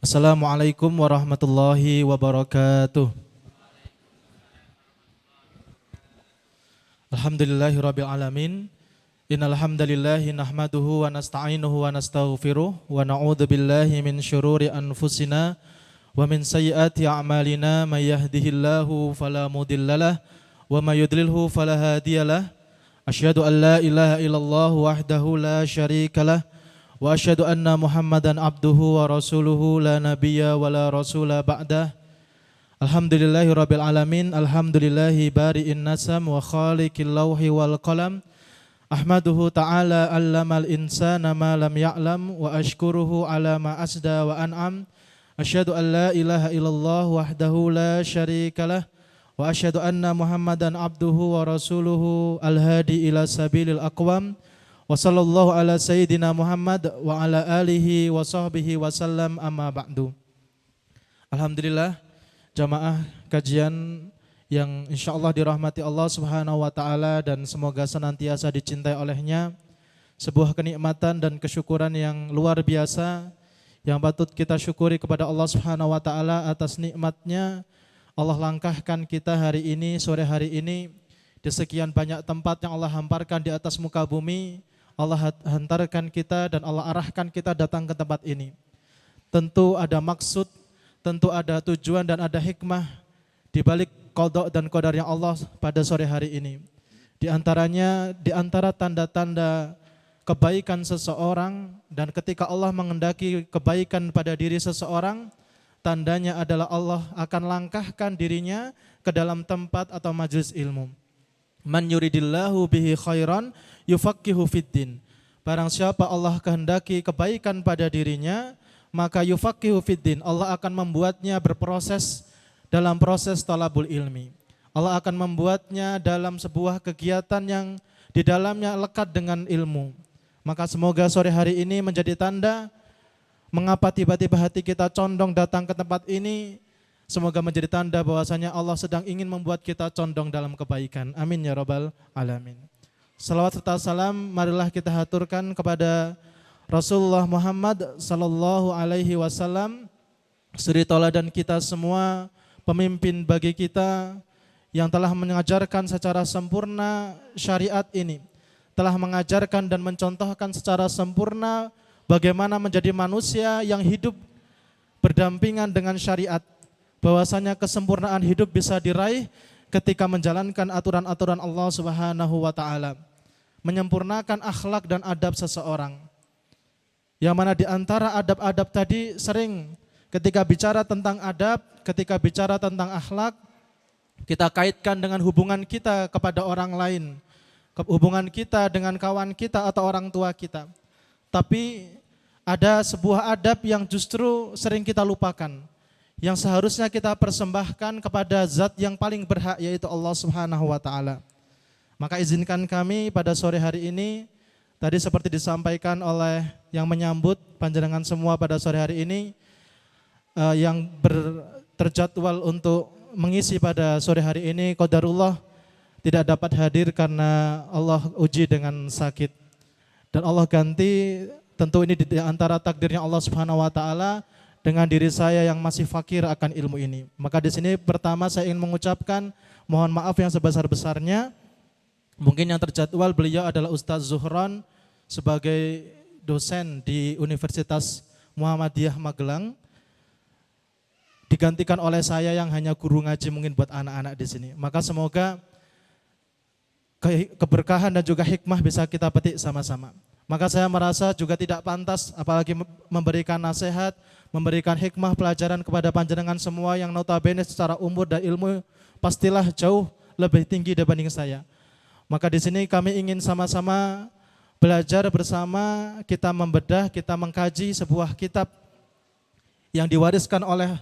Assalamualaikum warahmatullahi wabarakatuh. Alhamdulillahirabbil alamin. Innal hamdalillahi nahmaduhu wa nasta'inuhu wa nastaghfiruh wa na'udzu billahi min syururi anfusina wa min sayyiati a'malina may yahdihillahu fala mudhillalah wa may yudlilhu fala hadiyalah. Asyhadu an la ilaha illallah wahdahu la syarikalah wa asyhadu anna Muhammadan abduhu wa rasuluhu la nabiyya wa la rasula ba'dah. Alhamdulillahirabbil alamin, alhamdulillahi bari'in nasam wa khaliqil lauhi wal qalam. Ahmaduhu ta'ala allamal insana ma lam ya'lam wa ashkuruhu ala ma asda wa an'am. Asyhadu an la ilaha illallah wahdahu la syarikalah wa asyhadu anna Muhammadan abduhu wa rasuluhu al-hadi ila sabilil aqwam. Wa sallallahu ala sayyidina Muhammad wa ala alihi wa sahbihi wa sallam amma ba'du. Alhamdulillah, jamaah kajian yang insyaallah dirahmati Allah Subhanahu wa taala dan semoga senantiasa dicintai olehnya. Sebuah kenikmatan dan kesyukuran yang luar biasa yang patut kita syukuri kepada Allah Subhanahu wa taala atas nikmatnya. Allah langkahkan kita hari ini, sore hari ini di sekian banyak tempat yang Allah hamparkan di atas muka bumi. Allah hantarkan kita dan Allah arahkan kita datang ke tempat ini. Tentu ada maksud, tentu ada tujuan dan ada hikmah di balik qada dan qadar yang Allah pada sore hari ini. Di antaranya, di antara tanda-tanda kebaikan seseorang dan ketika Allah mengendaki kebaikan pada diri seseorang, tandanya adalah Allah akan langkahkan dirinya ke dalam tempat atau majelis ilmu. Man yuridillahu bihi khairan yufaqihu fiddin. Barang siapa Allah kehendaki kebaikan pada dirinya, maka yufaqihu fiddin. Allah akan membuatnya berproses dalam proses talabul ilmi. Allah akan membuatnya dalam sebuah kegiatan yang di dalamnya lekat dengan ilmu. Maka semoga sore hari ini menjadi tanda mengapa tiba-tiba hati kita condong datang ke tempat ini. Semoga menjadi tanda bahwasanya Allah sedang ingin membuat kita condong dalam kebaikan. Amin ya rabbal alamin. Salawat serta salam marilah kita haturkan kepada Rasulullah Muhammad sallallahu alaihi wasallam, suri tauladan kita semua, pemimpin bagi kita yang telah mengajarkan secara sempurna syariat ini, telah mengajarkan dan mencontohkan secara sempurna bagaimana menjadi manusia yang hidup berdampingan dengan syariat. Bahwasanya kesempurnaan hidup bisa diraih ketika menjalankan aturan-aturan Allah Subhanahu wa taala. Menyempurnakan akhlak dan adab seseorang. Yang mana di antara adab-adab tadi sering ketika bicara tentang adab, ketika bicara tentang akhlak, kita kaitkan dengan hubungan kita kepada orang lain, hubungan kita dengan kawan kita atau orang tua kita. Tapi ada sebuah adab yang justru sering kita lupakan, yang seharusnya kita persembahkan kepada zat yang paling berhak, yaitu Allah Subhanahu wa taala. Maka izinkan kami pada sore hari ini, tadi seperti disampaikan oleh yang menyambut panjenengan semua pada sore hari ini, yang terjadwal untuk mengisi pada sore hari ini, qadarullah tidak dapat hadir karena Allah uji dengan sakit. Dan Allah ganti, tentu ini di antara takdirnya Allah Subhanahu wa taala dengan diri saya yang masih fakir akan ilmu ini. Maka di sini pertama saya ingin mengucapkan mohon maaf yang sebesar-besarnya. Mungkin yang terjadwal beliau adalah Ustaz Zuhron sebagai dosen di Universitas Muhammadiyah Magelang, digantikan oleh saya yang hanya guru ngaji mungkin buat anak-anak di sini. Maka semoga keberkahan dan juga hikmah bisa kita petik sama-sama. Maka saya merasa juga tidak pantas apalagi memberikan nasihat, memberikan hikmah pelajaran kepada panjenengan semua yang notabene secara umur dan ilmu pastilah jauh lebih tinggi dibanding saya. Maka di sini kami ingin sama-sama belajar bersama, kita membedah, kita mengkaji sebuah kitab yang diwariskan oleh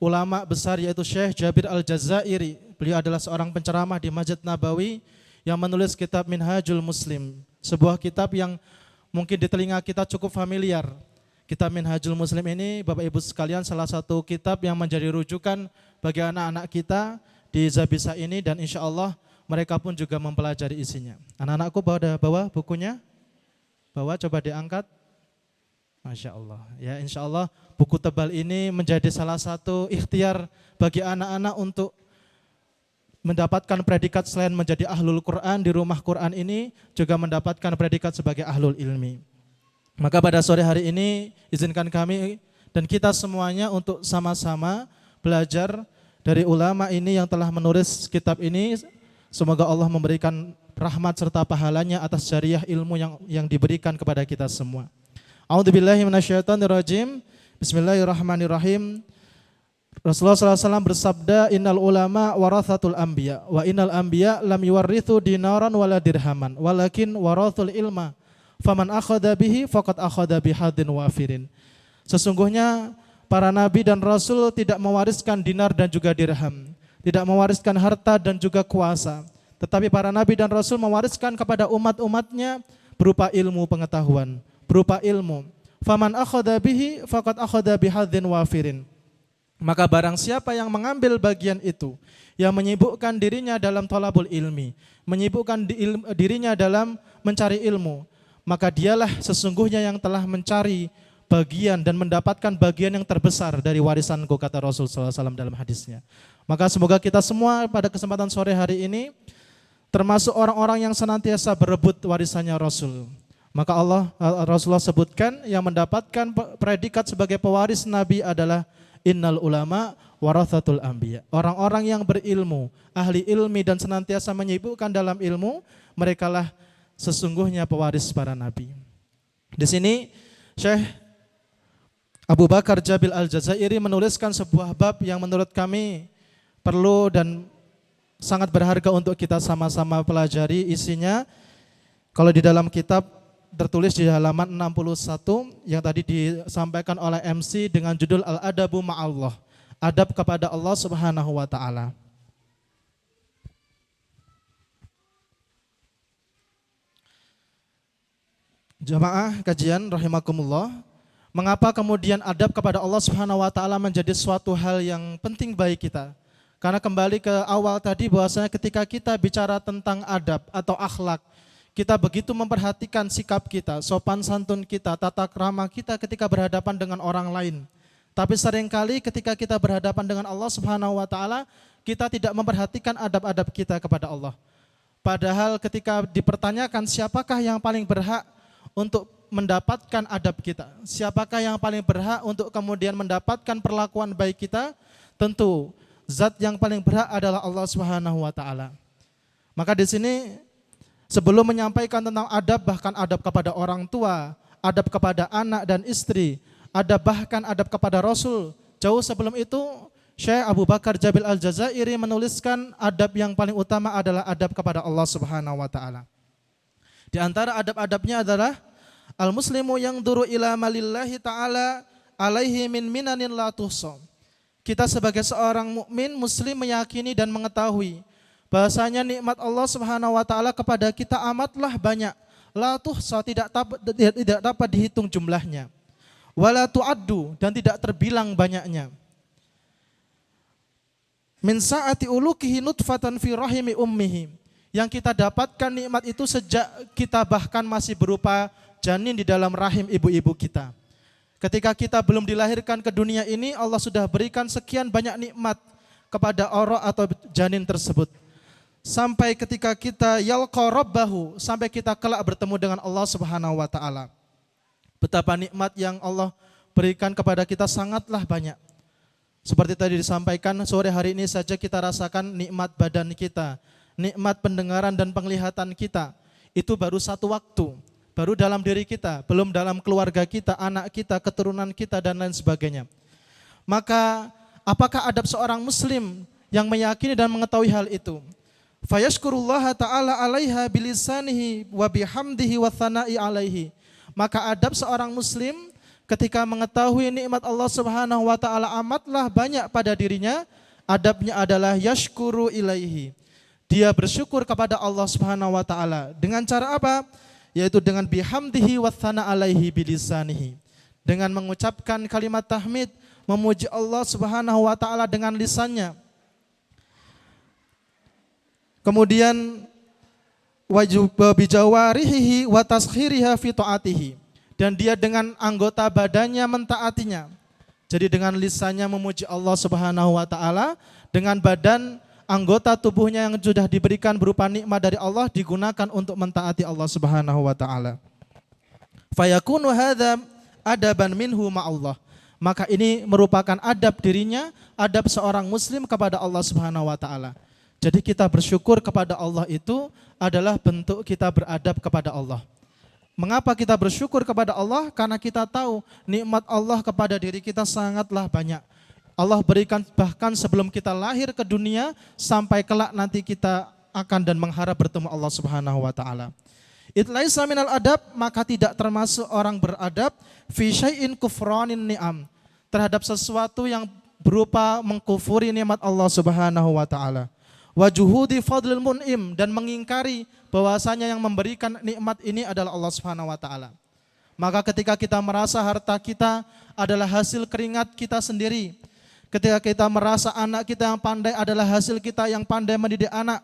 ulama besar yaitu Syekh Jabir Al-Jazairi. Beliau adalah seorang penceramah di Masjid Nabawi yang menulis kitab Minhajul Muslim, sebuah kitab yang mungkin di telinga kita cukup familiar. Kitab Minhajul Muslim ini Bapak Ibu sekalian salah satu kitab yang menjadi rujukan bagi anak-anak kita di Zabisa ini dan insya Allah mereka pun juga mempelajari isinya. Anak-anakku bawa bukunya? Bawa, coba diangkat. Masya Allah. Ya, insya Allah buku tebal ini menjadi salah satu ikhtiar bagi anak-anak untuk mendapatkan predikat selain menjadi ahlul Quran di rumah Quran ini, juga mendapatkan predikat sebagai ahlul ilmi. Maka pada sore hari ini izinkan kami dan kita semuanya untuk sama-sama belajar dari ulama ini yang telah menulis kitab ini. Semoga Allah memberikan rahmat serta pahalanya atas jariah ilmu yang diberikan kepada kita semua. A'udzubillahi minasyaitonirrajim. Bismillahirrahmanirrahim. Rasulullah SAW bersabda, innal ulama warathatul anbiya wa innal anbiya lam yuwarrithu dinaran wala dirhaman walakin warathul ilma faman akhadha bihi faqad akhadha bihadin wafirin. Sesungguhnya para nabi dan rasul tidak mewariskan dinar dan juga dirham, tidak mewariskan harta dan juga kuasa, tetapi para nabi dan rasul mewariskan kepada umat-umatnya berupa ilmu pengetahuan, berupa ilmu. Faman akhadha bihi faqad akhadha bihadin wafirin. Maka barang siapa yang mengambil bagian itu, yang menyibukkan dirinya dalam thalabul ilmi, menyibukkan dirinya dalam mencari ilmu, maka dialah sesungguhnya yang telah mencari bagian dan mendapatkan bagian yang terbesar dari warisanku, kata Rasul SAW dalam hadisnya. Maka semoga kita semua pada kesempatan sore hari ini termasuk orang-orang yang senantiasa berebut warisannya Rasul. Maka Rasulullah sebutkan yang mendapatkan predikat sebagai pewaris Nabi adalah innal ulama warathatul anbiya. Orang-orang yang berilmu, ahli ilmi dan senantiasa menyibukkan dalam ilmu, merekalah sesungguhnya pewaris para nabi. Di sini Syekh Abu Bakar Jabil Al-Jazairi menuliskan sebuah bab yang menurut kami perlu dan sangat berharga untuk kita sama-sama pelajari. Isinya kalau di dalam kitab tertulis di halaman 61 yang tadi disampaikan oleh MC dengan judul Al-Adabu Ma'allah, adab kepada Allah Subhanahu wa taala. Jamaah kajian rahimakumullah, mengapa kemudian adab kepada Allah Subhanahu wa taala menjadi suatu hal yang penting bagi kita? Karena kembali ke awal tadi bahwasanya ketika kita bicara tentang adab atau akhlak, kita begitu memperhatikan sikap kita, sopan santun kita, tata krama kita ketika berhadapan dengan orang lain. Tapi seringkali ketika kita berhadapan dengan Allah Subhanahu wa taala, kita tidak memperhatikan adab-adab kita kepada Allah. Padahal ketika dipertanyakan siapakah yang paling berhak untuk mendapatkan adab kita, siapakah yang paling berhak untuk kemudian mendapatkan perlakuan baik kita, tentu zat yang paling berhak adalah Allah Subhanahu wa taala. Maka di sini sebelum menyampaikan tentang adab, bahkan adab kepada orang tua, adab kepada anak dan istri, bahkan adab kepada Rasul, jauh sebelum itu Syekh Abu Bakar Jabil Al-Jazairi menuliskan adab yang paling utama adalah adab kepada Allah Subhanahu wa taala. Di antara adab-adabnya adalah al-muslimu yang duru ila malillahi ta'ala alaihi min minanin la tuhsa. Kita sebagai seorang mukmin muslim meyakini dan mengetahui bahasanya nikmat Allah Subhanahu wa taala kepada kita amatlah banyak. La tuhsa, tidak dapat dihitung jumlahnya. Wala tu'addu, dan tidak terbilang banyaknya. Min sa'ati ulukihi nutfatan fi rahimi ummihi. Yang kita dapatkan nikmat itu sejak kita bahkan masih berupa janin di dalam rahim ibu-ibu kita. Ketika kita belum dilahirkan ke dunia ini, Allah sudah berikan sekian banyak nikmat kepada orang atau janin tersebut. Sampai ketika kita yalqa rabbahu, sampai kita kelak bertemu dengan Allah Subhanahu wa taala. Betapa nikmat yang Allah berikan kepada kita sangatlah banyak. Seperti tadi disampaikan, sore hari ini saja kita rasakan nikmat badan kita, nikmat pendengaran dan penglihatan kita. Itu baru satu waktu, baru dalam diri kita, belum dalam keluarga kita, anak kita, keturunan kita dan lain sebagainya. Maka apakah adab seorang muslim yang meyakini dan mengetahui hal itu? Fayashkurullaha ta'ala alaiha bilisanihi wa bihamdihi wa thana'i alaihi. Maka adab seorang muslim ketika mengetahui nikmat Allah Subhanahu wa taala amatlah banyak pada dirinya, adabnya adalah yashkuru ilaihi. Dia bersyukur kepada Allah Subhanahu wa taala. Dengan cara apa? Yaitu dengan bihamdihi wa thana alaihi bilisanihi. Dengan mengucapkan kalimat tahmid, memuji Allah Subhanahu wa taala dengan lisannya. Kemudian wajib bijawarihi wa taskhiriha fi taatihi, dan dia dengan anggota badannya mentaatinya. Jadi dengan lisannya memuji Allah Subhanahu wa taala, dengan badan anggota tubuhnya yang sudah diberikan berupa nikmat dari Allah digunakan untuk mentaati Allah Subhanahu wa taala. Fayakunu hadza adaban minhu ma'allah. Maka ini merupakan adab dirinya, adab seorang muslim kepada Allah Subhanahu wa taala. Jadi kita bersyukur kepada Allah itu adalah bentuk kita beradab kepada Allah. Mengapa kita bersyukur kepada Allah? Karena kita tahu nikmat Allah kepada diri kita sangatlah banyak. Allah berikan bahkan sebelum kita lahir ke dunia sampai kelak nanti kita akan dan mengharap bertemu Allah Subhanahu wa taala. Itlaisa minal adab, maka tidak termasuk orang beradab fi syai'in kufranin ni'am, terhadap sesuatu yang berupa mengkufuri nikmat Allah Subhanahu wa taala. Wa juhudi fadlil mun'im, dan mengingkari bahwasanya yang memberikan nikmat ini adalah Allah Subhanahu wa taala. Maka ketika kita merasa harta kita adalah hasil keringat kita sendiri, ketika kita merasa anak kita yang pandai adalah hasil kita yang pandai mendidik anak,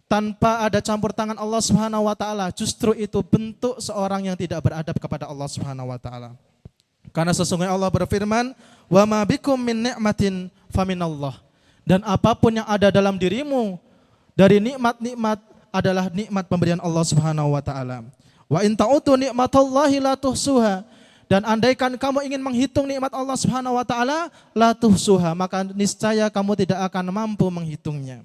tanpa ada campur tangan Allah Subhanahu wa taala, justru itu bentuk seorang yang tidak beradab kepada Allah Subhanahu wa taala. Karena sesungguhnya Allah berfirman, "Wa ma bikum min ni'matin faminallah." Dan apapun yang ada dalam dirimu dari nikmat-nikmat adalah nikmat pemberian Allah Subhanahu wa taala. Wa in ta'udu nikmatallahi la tuhsuha. Dan andaikan kamu ingin menghitung nikmat Allah Subhanahu wa taala, la tuhsuha, maka niscaya kamu tidak akan mampu menghitungnya.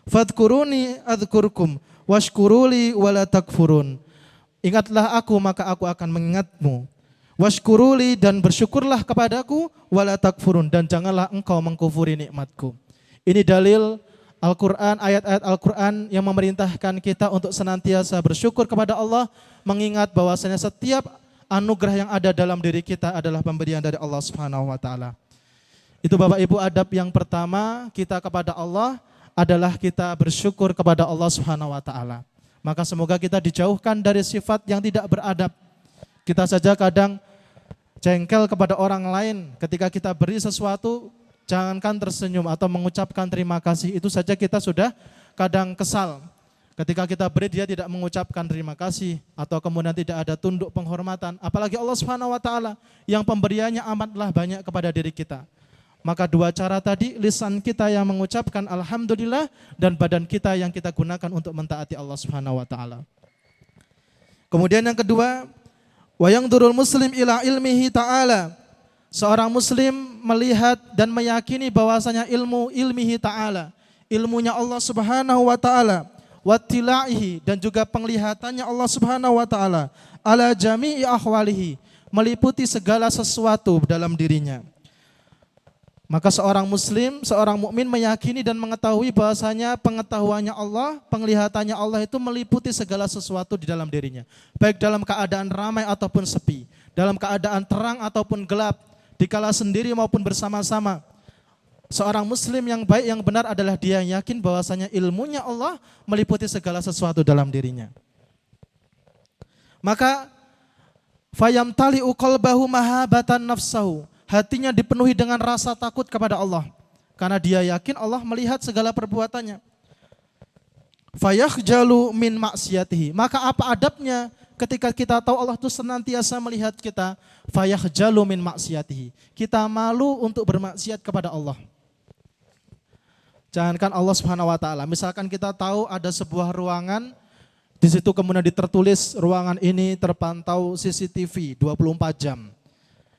Fadhkuruni adzkurkum washkuruli wala takfurun. Ingatlah aku maka aku akan mengingatmu. Washkuruli, dan bersyukurlah kepadaku, wala takfurun, dan janganlah engkau mengkufuri nikmatku. Ini dalil Al-Quran, ayat-ayat Al-Quran yang memerintahkan kita untuk senantiasa bersyukur kepada Allah, mengingat bahwasanya setiap anugerah yang ada dalam diri kita adalah pemberian dari Allah Subhanahu wa taala. Itu Bapak Ibu adab yang pertama kita kepada Allah adalah kita bersyukur kepada Allah Subhanahu wa taala. Maka semoga kita dijauhkan dari sifat yang tidak beradab. Kita saja kadang jengkel kepada orang lain ketika kita beri sesuatu, jangankan tersenyum atau mengucapkan terima kasih, itu saja kita sudah kadang kesal. Ketika kita beri dia tidak mengucapkan terima kasih atau kemudian tidak ada tunduk penghormatan, apalagi Allah Subhanahu wa taala yang pemberiannya amatlah banyak kepada diri kita. Maka dua cara tadi, lisan kita yang mengucapkan alhamdulillah dan badan kita yang kita gunakan untuk mentaati Allah Subhanahu wa taala. Kemudian yang kedua, wa yangdurul muslim ila ilmihi ta'ala. Seorang muslim melihat dan meyakini bahwasanya ilmihi ta'ala, ilmunya Allah Subhanahu wa taala, wattilaihi, dan juga penglihatannya Allah Subhanahu wa taala, ala jami'i ahwalihi, meliputi segala sesuatu dalam dirinya. Maka seorang muslim, seorang mukmin meyakini dan mengetahui bahwasanya pengetahuannya Allah, penglihatannya Allah itu meliputi segala sesuatu di dalam dirinya. Baik dalam keadaan ramai ataupun sepi, dalam keadaan terang ataupun gelap, dikala sendiri maupun bersama-sama. Seorang muslim yang baik, yang benar adalah dia yang yakin bahwasanya ilmunya Allah meliputi segala sesuatu dalam dirinya. Maka fayamtali'u qalbahu mahabatan nafsahu, hatinya dipenuhi dengan rasa takut kepada Allah, karena dia yakin Allah melihat segala perbuatannya. Fayakhjalu min maksiatihi, maka apa adabnya ketika kita tahu Allah itu senantiasa melihat kita? Fayakhjalu min maksiatihi, kita malu untuk bermaksiat kepada Allah. Jangankan Allah Subhanahu wa taala, misalkan kita tahu ada sebuah ruangan, di situ kemudian tertulis ruangan ini terpantau CCTV 24 jam.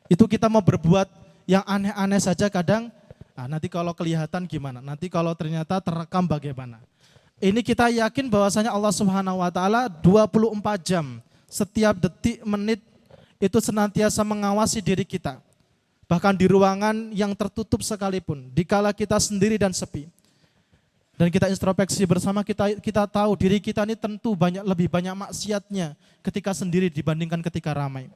Itu kita mau berbuat yang aneh-aneh saja kadang, nanti kalau kelihatan gimana, nanti kalau ternyata terekam bagaimana. Ini kita yakin bahwasanya Allah Subhanahu wa taala 24 jam, setiap detik, menit itu senantiasa mengawasi diri kita. Bahkan di ruangan yang tertutup sekalipun, dikala kita sendiri dan sepi. Dan kita introspeksi bersama, kita tahu diri kita ini tentu lebih banyak maksiatnya ketika sendiri dibandingkan ketika ramai.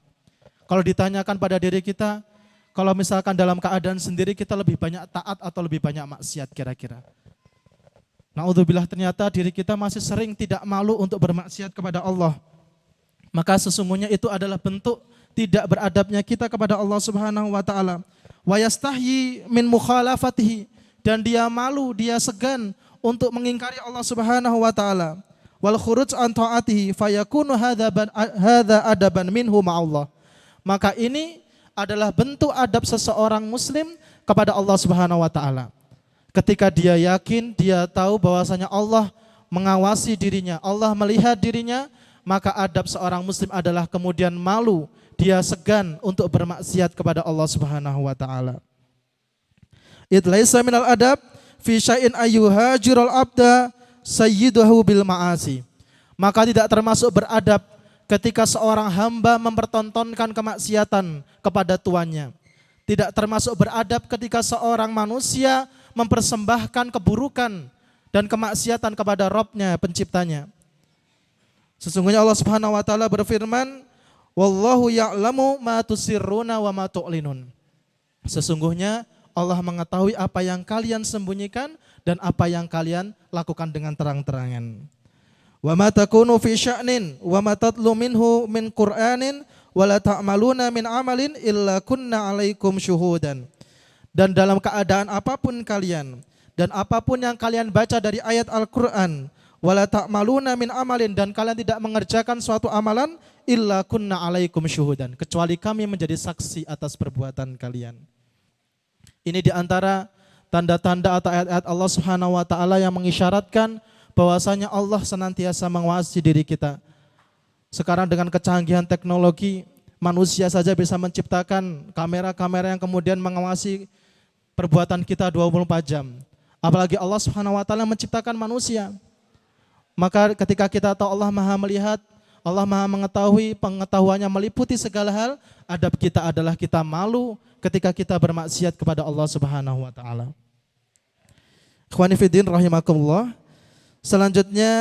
Kalau ditanyakan pada diri kita, kalau misalkan dalam keadaan sendiri kita lebih banyak taat atau lebih banyak maksiat kira-kira. Na'udzubillah, ternyata diri kita masih sering tidak malu untuk bermaksiat kepada Allah. Maka sesungguhnya itu adalah bentuk tidak beradabnya kita kepada Allah Subhanahu wa taala. Wa yastahyi min mukhalafatihi, dan dia malu, dia segan untuk mengingkari Allah Subhanahu wa taala. wal khuruj an ta'atihi fayakunu hadza adaban minhu ma'allah. Maka ini adalah bentuk adab seseorang muslim kepada Allah Subhanahu wa taala. Ketika dia yakin, dia tahu bahwasanya Allah mengawasi dirinya, Allah melihat dirinya, maka adab seorang muslim adalah kemudian malu, dia segan untuk bermaksiat kepada Allah Subhanahu wa taala. Id laisa minal adab fi syai'in ayyuhajirul abda sayyiduhu bil ma'asi. Maka tidak termasuk beradab ketika seorang hamba mempertontonkan kemaksiatan kepada tuannya. Tidak termasuk beradab ketika seorang manusia mempersembahkan keburukan dan kemaksiatan kepada Rabb-Nya, penciptanya. Sesungguhnya Allah Subhanahu wa taala berfirman, wallahu ya'lamu ma tusirruna wa ma tu'linun. Sesungguhnya Allah mengetahui apa yang kalian sembunyikan dan apa yang kalian lakukan dengan terang-terangan. Wa ma takunu fi sya'nin wa ma tatlu minhu min Qur'anin wa la ta'maluna min amalin illa kunna 'alaikum syuhudan. Dan dalam keadaan apapun kalian dan apapun yang kalian baca dari ayat Al-Qur'an, wa la ta'maluna min amalin, dan kalian tidak mengerjakan suatu amalan illa kunna 'alaikum syuhudan, kecuali kami menjadi saksi atas perbuatan kalian. Ini diantara tanda-tanda atau ayat-ayat Allah Subhanahu wa taala yang mengisyaratkan bahwasanya Allah senantiasa mengawasi diri kita. Sekarang dengan kecanggihan teknologi, manusia saja bisa menciptakan kamera-kamera yang kemudian mengawasi perbuatan kita 24 jam. Apalagi Allah Subhanahu wa taala menciptakan manusia. Maka ketika kita tahu Allah Maha melihat, Allah Maha mengetahui, pengetahuannya meliputi segala hal, adab kita adalah kita malu ketika kita bermaksiat kepada Allah Subhanahu wa taala. Ikhwani fiddin rahimakumullah. Selanjutnya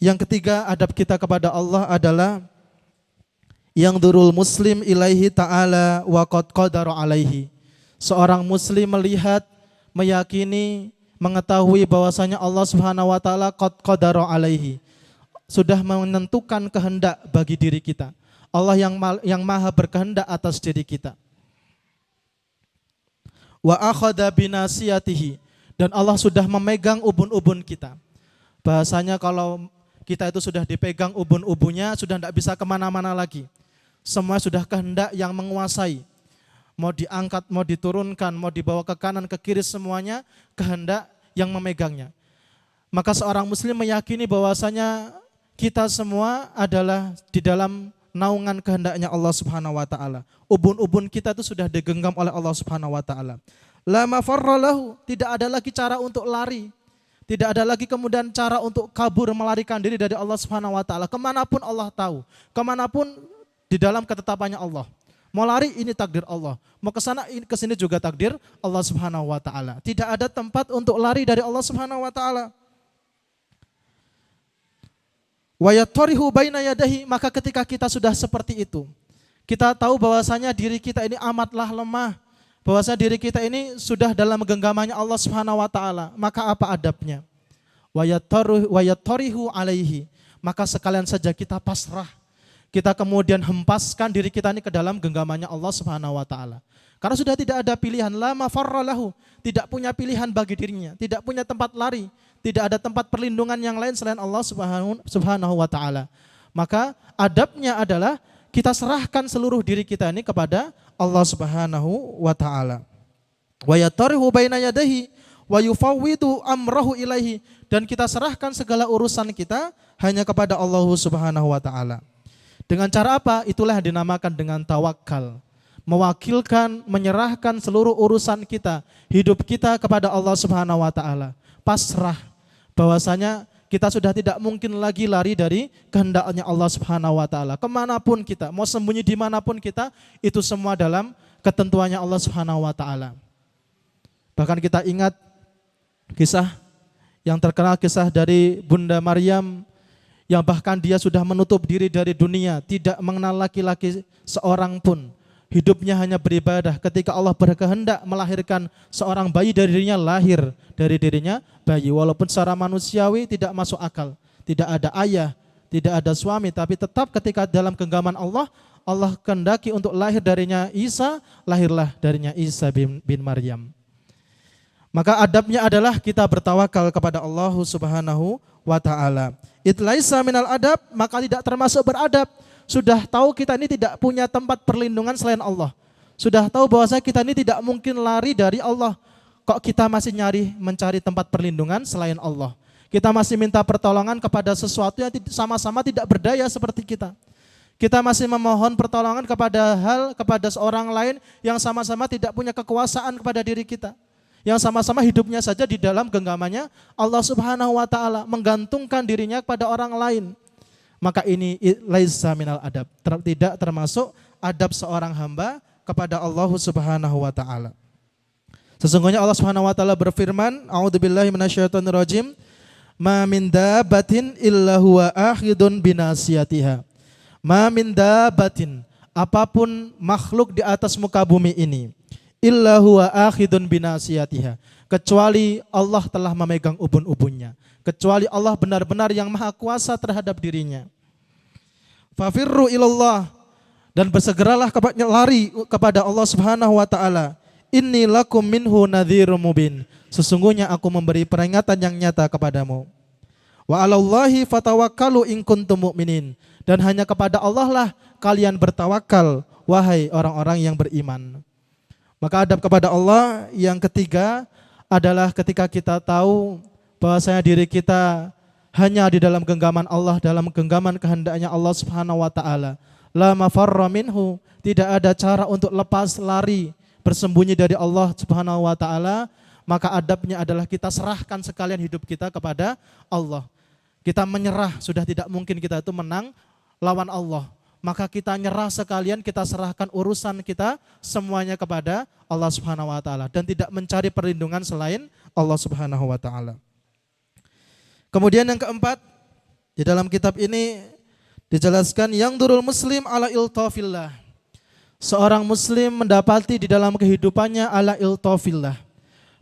yang ketiga, adab kita kepada Allah adalah yang durul muslim ilaihi ta'ala wa qad qadara alaihi. Seorang muslim melihat, meyakini, mengetahui bahwasanya Allah Subhanahu wa taala qad qadara alaihi, sudah menentukan kehendak bagi diri kita. Allah yang maha berkehendak atas diri kita. Wa akhadha binasiyatihi, dan Allah sudah memegang ubun-ubun kita. Bahasanya kalau kita itu sudah dipegang ubun-ubunnya, sudah tidak bisa kemana-mana lagi. Semua sudah kehendak yang menguasai. Mau diangkat, mau diturunkan, mau dibawa ke kanan, ke kiri, semuanya kehendak yang memegangnya. Maka seorang muslim meyakini bahwasanya kita semua adalah di dalam naungan kehendaknya Allah Subhanahu wa taala. Ubun-ubun kita itu sudah digenggam oleh Allah Subhanahu wa taala. La mafarra lahu, tidak ada lagi cara untuk lari. Tidak ada lagi kemudian cara untuk kabur, melarikan diri dari Allah Subhanahu wa taala. Kemanapun Allah tahu, kemanapun di dalam ketetapannya Allah. Mau lari, ini takdir Allah. Mau ke sana, ke sini juga takdir Allah Subhanahu wa taala. Tidak ada tempat untuk lari dari Allah Subhanahu wa taala. Wa yattarihu baina yadahi, maka ketika kita sudah seperti itu, kita tahu bahwasanya diri kita ini amatlah lemah, bahwasanya diri kita ini sudah dalam genggamannya Allah Subhanahu wa taala, maka apa adabnya? Wa yattarihu alaihi, maka sekalian saja kita pasrah. Kita kemudian hempaskan diri kita ini ke dalam genggamannya Allah Subhanahu wa taala. Karena sudah tidak ada pilihan, la mafarra lahu, tidak punya pilihan bagi dirinya, tidak punya tempat lari, tidak ada tempat perlindungan yang lain selain Allah Subhanahu wa taala. Maka adabnya adalah kita serahkan seluruh diri kita ini kepada Allah Subhanahu wa taala. Wa yatarihu baina yadayhi wa yufawwidu amrahu ilaihi, dan kita serahkan segala urusan kita hanya kepada Allah Subhanahu wa taala. Dengan cara apa? Itulah yang dinamakan dengan tawakal. Mewakilkan, menyerahkan seluruh urusan kita, hidup kita kepada Allah Subhanahu wa taala. Pasrah bahwasanya kita sudah tidak mungkin lagi lari dari kehendaknya Allah Subhanahu wa taala. Kemanapun kita, mau sembunyi dimanapun kita, itu semua dalam ketentuannya Allah Subhanahu wa taala. Bahkan kita ingat kisah yang terkenal, kisah dari Bunda Maryam, yang bahkan dia sudah menutup diri dari dunia, tidak mengenal laki-laki seorang pun. Hidupnya hanya beribadah. Ketika Allah berkehendak melahirkan seorang bayi dari dirinya, lahir dari dirinya bayi. Walaupun secara manusiawi tidak masuk akal. Tidak ada ayah, tidak ada suami, tapi tetap ketika dalam genggaman Allah, Allah kehendaki untuk lahir darinya Isa, lahirlah darinya Isa bin Maryam. Maka adabnya adalah kita bertawakal kepada Allah Subhanahu wa ta'ala. Itlaisa minal adab, maka tidak termasuk beradab. Sudah tahu kita ini tidak punya tempat perlindungan selain Allah. Sudah tahu bahwa kita ini tidak mungkin lari dari Allah. Kok kita masih mencari tempat perlindungan selain Allah? Kita masih minta pertolongan kepada sesuatu yang sama-sama tidak berdaya seperti kita. Kita masih memohon pertolongan kepada seorang lain yang sama-sama tidak punya kekuasaan kepada diri kita. Yang sama-sama hidupnya saja di dalam genggamannya Allah Subhanahu wa taala, menggantungkan dirinya kepada orang lain. Maka ini laisa minal adab, tidak termasuk adab seorang hamba kepada Allah Subhanahu wa taala. Sesungguhnya Allah Subhanahu wa taala berfirman, a'udzubillahi minasyaitonirrajim, ma min dabbatin illa huwa akhidun binasiyatiha. Ma min dabbatin, apapun makhluk di atas muka bumi ini, illa huwa akhidun binasiyatiha, kecuali Allah telah memegang ubun-ubunnya, kecuali Allah benar-benar yang maha kuasa terhadap dirinya. Fafirru ilallah, dan bersegeralah lari kepada Allah Subhanahu wa taala. Inni lakum minhu nadhirum mubin, sesungguhnya aku memberi peringatan yang nyata kepadamu. Wa 'alallahi fatawakkalu in kuntum mu'minin, dan hanya kepada Allah lah kalian bertawakal, wahai orang-orang yang beriman. Maka adab kepada Allah yang ketiga adalah ketika kita tahu bahwasanya diri kita hanya di dalam genggaman Allah, dalam genggaman kehendaknya Allah Subhanahu wa taala. La mafarra minhu, tidak ada cara untuk lepas lari, bersembunyi dari Allah Subhanahu wa taala. Maka adabnya adalah kita serahkan sekalian hidup kita kepada Allah. Kita menyerah, sudah tidak mungkin kita itu menang lawan Allah. Maka kita nyerah sekalian, kita serahkan urusan kita semuanya kepada Allah Subhanahu wa taala dan tidak mencari perlindungan selain Allah Subhanahu wa taala. Kemudian yang keempat, di dalam kitab ini dijelaskan yang durul muslim ala iltafillah. Seorang muslim mendapati di dalam kehidupannya ala iltafillah,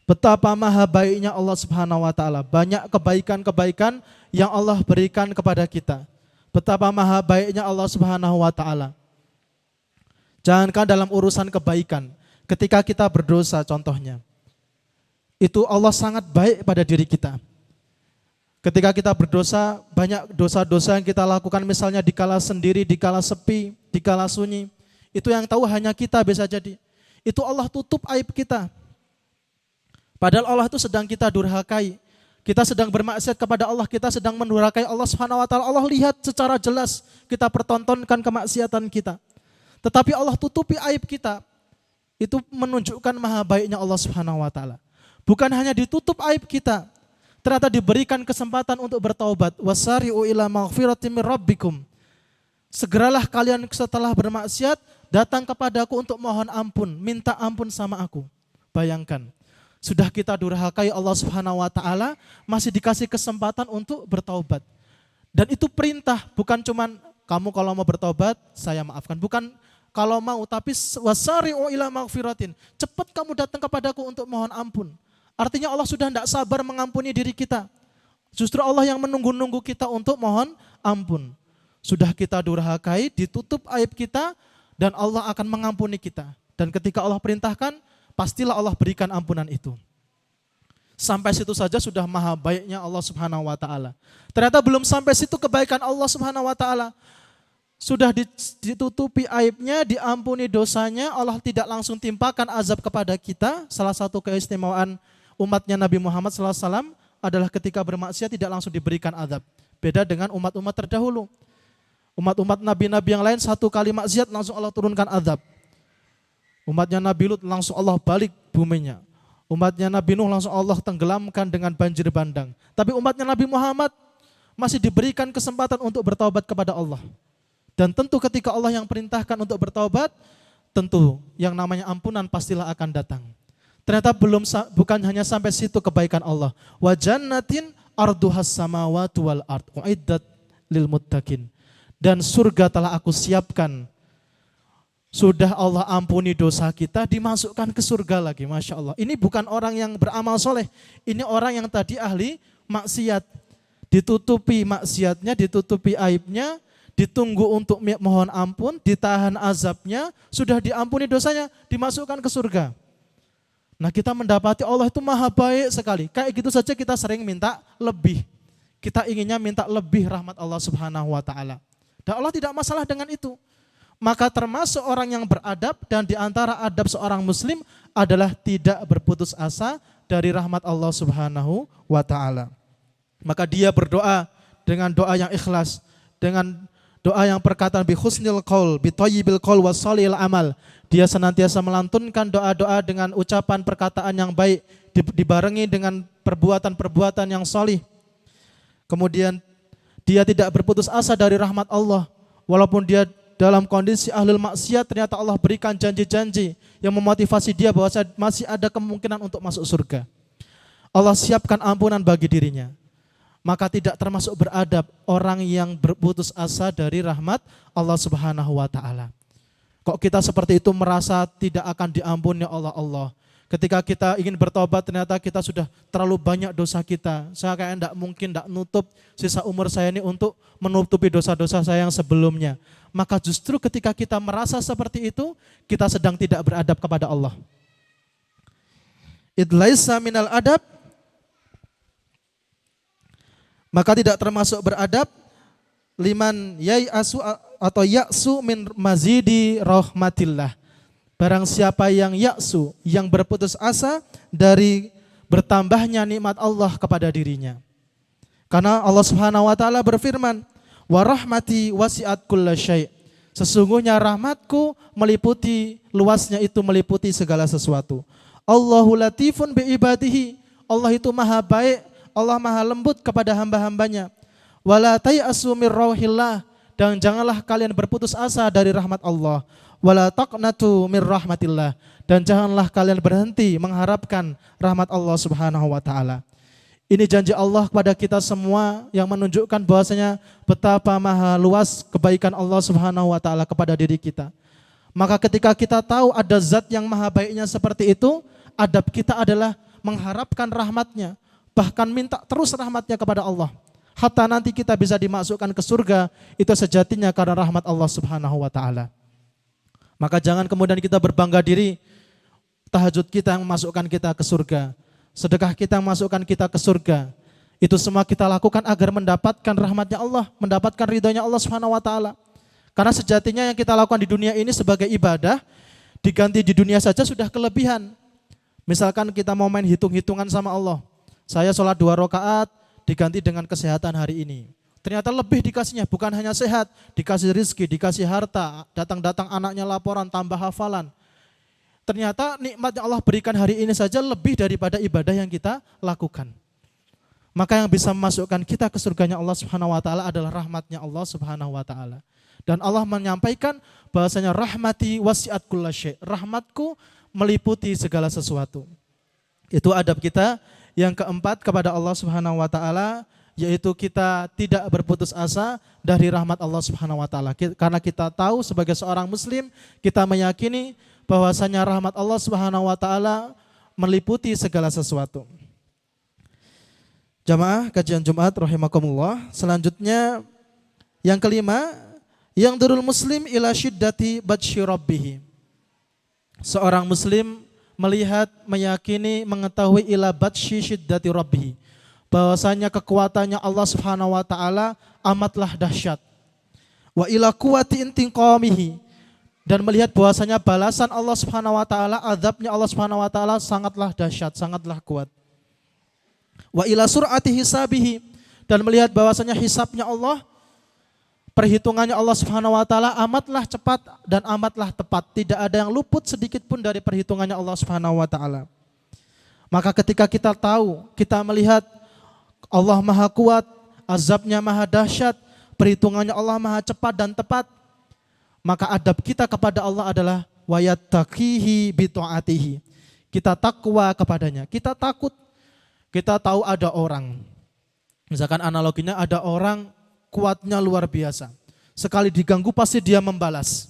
betapa maha baiknya Allah Subhanahu wa taala. Banyak kebaikan-kebaikan yang Allah berikan kepada kita. Betapa maha baiknya Allah Subhanahu wa taala. Jangankan dalam urusan kebaikan, ketika kita berdosa contohnya, itu Allah sangat baik pada diri kita. Ketika kita berdosa, banyak dosa-dosa yang kita lakukan, misalnya dikala sendiri, dikala sepi, dikala sunyi, itu yang tahu hanya kita bisa jadi. Itu Allah tutup aib kita. Padahal Allah itu sedang kita durhakai. Kita sedang bermaksiat kepada Allah, kita sedang mendurhakai Allah Subhanahu wa taala. Allah lihat secara jelas kita pertontonkan kemaksiatan kita. Tetapi Allah tutupi aib kita. Itu menunjukkan maha baiknya Allah Subhanahu wa taala. Bukan hanya ditutup aib kita, ternyata diberikan kesempatan untuk bertaubat. Wasari'u ila maghfiratin min rabbikum. Segeralah kalian setelah bermaksiat datang kepadaku untuk mohon ampun, minta ampun sama aku. Bayangkan, sudah kita durhakai Allah Subhanahu wa taala, masih dikasih kesempatan untuk bertaubat. Dan itu perintah, bukan cuman kamu kalau mau bertaubat, saya maafkan. Bukan kalau mau, tapi wasari'u ila maghfiratin. Cepat kamu datang kepadaku untuk mohon ampun. Artinya Allah sudah tidak sabar mengampuni diri kita. Justru Allah yang menunggu-nunggu kita untuk mohon ampun. Sudah kita durhakai, ditutup aib kita, dan Allah akan mengampuni kita. Dan ketika Allah perintahkan, pastilah Allah berikan ampunan itu. Sampai situ saja sudah maha baiknya Allah Subhanahu wa taala. Ternyata belum sampai situ kebaikan Allah Subhanahu wa taala. Sudah ditutupi aibnya, diampuni dosanya, Allah tidak langsung timpakan azab kepada kita. Salah satu keistimewaan umatnya Nabi Muhammad SAW adalah ketika bermaksiat tidak langsung diberikan azab. Beda dengan umat-umat terdahulu. Umat-umat nabi-nabi yang lain satu kali maksiat langsung Allah turunkan azab. Umatnya Nabi Lut langsung Allah balik buminya. Umatnya Nabi Nuh langsung Allah tenggelamkan dengan banjir bandang. Tapi umatnya Nabi Muhammad masih diberikan kesempatan untuk bertaubat kepada Allah. Dan tentu ketika Allah yang perintahkan untuk bertaubat, tentu yang namanya ampunan pastilah akan datang. Ternyata bukan hanya sampai situ kebaikan Allah. Wa jannatin arduhas samawati wal ard uiddat lil muttaqin. Dan surga telah aku siapkan. Sudah Allah ampuni dosa kita, dimasukkan ke surga lagi, Masya Allah. Ini bukan orang yang beramal soleh, ini orang yang tadi ahli maksiat. Ditutupi maksiatnya, ditutupi aibnya, ditunggu untuk mohon ampun, ditahan azabnya, sudah diampuni dosanya, dimasukkan ke surga. Nah kita mendapati Allah itu maha baik sekali. Kayak gitu saja kita sering minta lebih. Kita inginnya minta lebih rahmat Allah Subhanahu wa taala. Dan Allah tidak masalah dengan itu. Maka termasuk orang yang beradab dan di antara adab seorang muslim adalah tidak berputus asa dari rahmat Allah Subhanahu wa taala. Maka dia berdoa dengan doa yang ikhlas, dengan doa yang perkataan bi husnil qaul, bi thayyibil qaul was shalihil amal. Dia senantiasa melantunkan doa-doa dengan ucapan perkataan yang baik dibarengi dengan perbuatan-perbuatan yang salih. Kemudian dia tidak berputus asa dari rahmat Allah. Walaupun dia dalam kondisi ahlul maksiat, ternyata Allah berikan janji-janji yang memotivasi dia bahwa masih ada kemungkinan untuk masuk surga. Allah siapkan ampunan bagi dirinya. Maka tidak termasuk beradab orang yang berputus asa dari rahmat Allah Subhanahu wa taala. Kok kita seperti itu merasa tidak akan diampuni oleh Allah? Ketika kita ingin bertobat ternyata kita sudah terlalu banyak dosa kita. Saya kayak tidak mungkin tidak nutup sisa umur saya ini untuk menutupi dosa-dosa saya yang sebelumnya. Maka justru ketika kita merasa seperti itu, kita sedang tidak beradab kepada Allah. Idlaisa minal adab, maka tidak termasuk beradab liman yai'asu atau ya'su min mazidi rahmatillah. Barang siapa yang ya'su, yang berputus asa dari bertambahnya nikmat Allah kepada dirinya. Karena Allah Subhanahu wa taala berfirman, "Wa rahmati wasi'at kullasyai'." Sesungguhnya rahmatku meliputi, luasnya itu meliputi segala sesuatu. Allahu latifun bi ibadihi. Allah itu maha baik, Allah maha lembut kepada hamba-hambanya. Wala tay'asu mir rauhillah, dan janganlah kalian berputus asa dari rahmat Allah. Wala taqnatu mir rahmatillah, dan janganlah kalian berhenti mengharapkan rahmat Allah Subhanahu wa taala. Ini janji Allah kepada kita semua yang menunjukkan bahwasanya betapa maha luas kebaikan Allah Subhanahu wa taala kepada diri kita. Maka ketika kita tahu ada zat yang maha baiknya seperti itu, adab kita adalah mengharapkan rahmatnya, bahkan minta terus rahmatnya kepada Allah. Hatta nanti kita bisa dimasukkan ke surga, itu sejatinya karena rahmat Allah Subhanahu wa taala. Maka jangan kemudian kita berbangga diri, tahajud kita yang memasukkan kita ke surga, sedekah kita yang memasukkan kita ke surga. Itu semua kita lakukan agar mendapatkan rahmatnya Allah, mendapatkan ridhonya Allah Subhanahu wa taala. Karena sejatinya yang kita lakukan di dunia ini sebagai ibadah, diganti di dunia saja sudah kelebihan. Misalkan kita mau main hitung-hitungan sama Allah, saya sholat 2 rakaat diganti dengan kesehatan hari ini. Ternyata lebih dikasihnya, bukan hanya sehat, dikasih rizki, dikasih harta, datang-datang anaknya laporan, tambah hafalan. Ternyata nikmat yang Allah berikan hari ini saja lebih daripada ibadah yang kita lakukan. Maka yang bisa memasukkan kita ke surganya Allah Subhanahu wa taala adalah rahmatnya Allah Subhanahu wa taala. Dan Allah menyampaikan bahwasanya rahmati wasi'at kullasyai', rahmatku meliputi segala sesuatu. Itu adab kita yang keempat kepada Allah Subhanahu wa taala, yaitu kita tidak berputus asa dari rahmat Allah Subhanahu wa taala. Karena kita tahu sebagai seorang muslim, kita meyakini bahwasanya rahmat Allah Subhanahu wa taala meliputi segala sesuatu. Jamaah kajian Jumat rahimakumullah. Selanjutnya yang kelima, yang durul muslim ila syiddati batshi rabbih. Seorang muslim melihat, meyakini, mengetahui ila batshi syiddati rabbih, bahwasanya kekuatannya Allah Subhanahu wa taala amatlah dahsyat. Wa ila quwwati intiqamihi, dan melihat bahwasanya balasan Allah Subhanahu wa taala, azabnya Allah Subhanahu wa taala sangatlah dahsyat, sangatlah kuat. Wa ila sur'ati hisabihi, dan melihat bahwasanya hisabnya Allah, perhitungannya Allah Subhanahu wa taala amatlah cepat dan amatlah tepat. Tidak ada yang luput sedikit pun dari perhitungannya Allah Subhanahu wa taala. Maka ketika kita tahu, kita melihat Allah maha kuat, azabnya maha dahsyat, perhitungannya Allah maha cepat dan tepat, maka adab kita kepada Allah adalah wayattaqihi bi ta'atihi. Kita takwa kepadanya, kita takut. Kita tahu ada orang, misalkan analoginya ada orang kuatnya luar biasa. Sekali diganggu pasti dia membalas.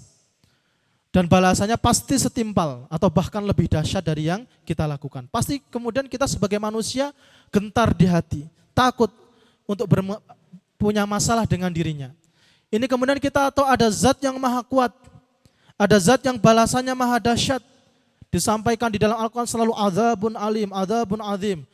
Dan balasannya pasti setimpal atau bahkan lebih dahsyat dari yang kita lakukan. Pasti kemudian kita sebagai manusia gentar di hati, takut untuk punya masalah dengan dirinya. Ini kemudian kita tahu ada zat yang maha kuat, ada zat yang balasannya maha dahsyat. Disampaikan di dalam Al-Quran selalu adzabun alim, adzabun azim.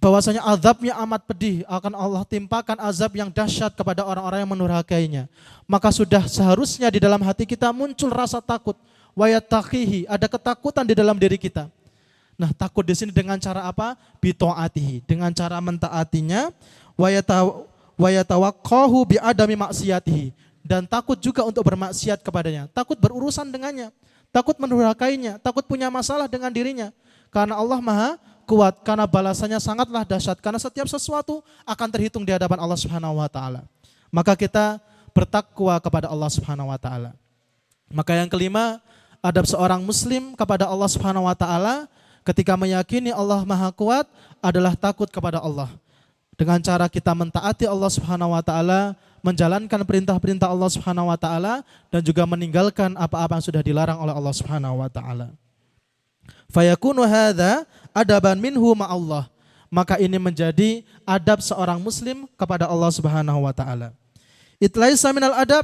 bahwasanya azabnya amat pedih, akan Allah timpakan azab yang dahsyat kepada orang-orang yang menurhakainya. Maka sudah seharusnya di dalam hati kita muncul rasa takut, wa yattaqihi, ada ketakutan di dalam diri kita. Nah, takut di sini dengan cara apa? Bi taatihi, dengan cara mentaatinya, wa yatawaqqahu bi adami maksiatihi, dan takut juga untuk bermaksiat kepadanya, takut berurusan dengannya, takut menurhakainya, takut punya masalah dengan dirinya. Karena Allah Maha kuat, karena balasannya sangatlah dahsyat, karena setiap sesuatu akan terhitung di hadapan Allah Subhanahu wa taala. Maka kita bertakwa kepada Allah Subhanahu wa taala. Maka yang kelima, adab seorang muslim kepada Allah Subhanahu wa taala ketika meyakini Allah Maha kuat adalah takut kepada Allah. Dengan cara kita mentaati Allah Subhanahu wa taala, menjalankan perintah-perintah Allah Subhanahu wa taala, dan juga meninggalkan apa-apa yang sudah dilarang oleh Allah Subhanahu wa taala. Fayakunu hadza adaban minhu ma'allah. Maka ini menjadi adab seorang muslim kepada Allah Subhanahu wa taala. Itlaisa minal adab,